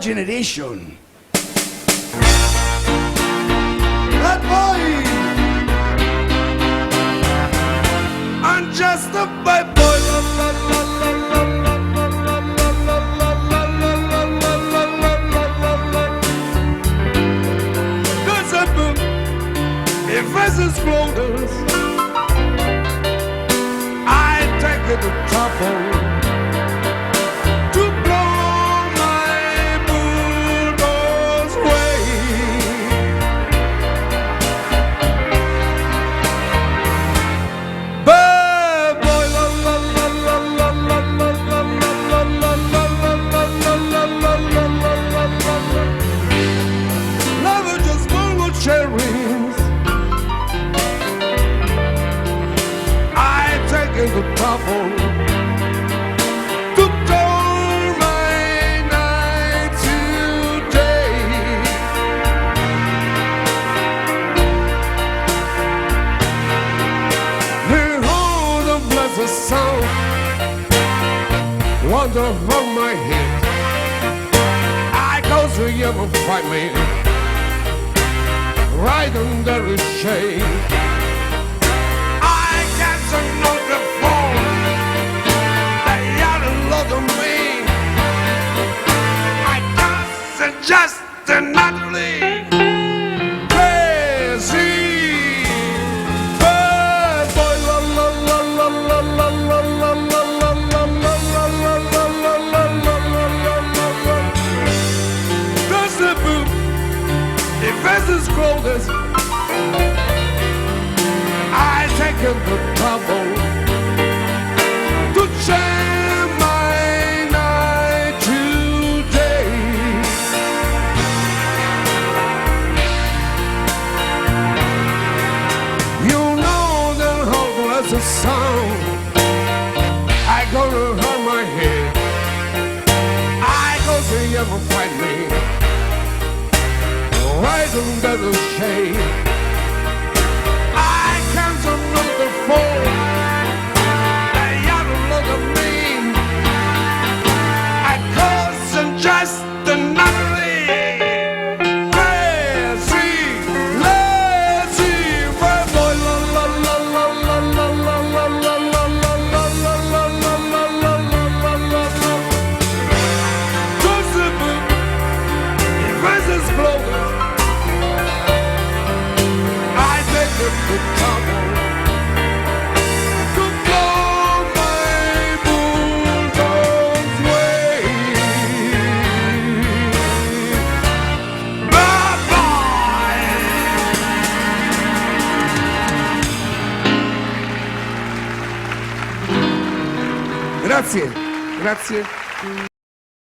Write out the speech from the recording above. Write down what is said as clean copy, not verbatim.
generation. That boy, I'm just a bad boy. Cause I'm if versus floaters, I take it to trouble. The trouble to dull my night today. Behold the blessed sound wander from my head. I go to you and find me right under the shade. Just naturally crazy bad boy. La la la la la la la la la la la la la la la la. Does the boot if as is clothes I take the trouble to change my night today. The sound I go to hurt my head. I go to you and find me right under the shade. I can't know the fall. You don't look at me. I cause and just another Grazie, grazie.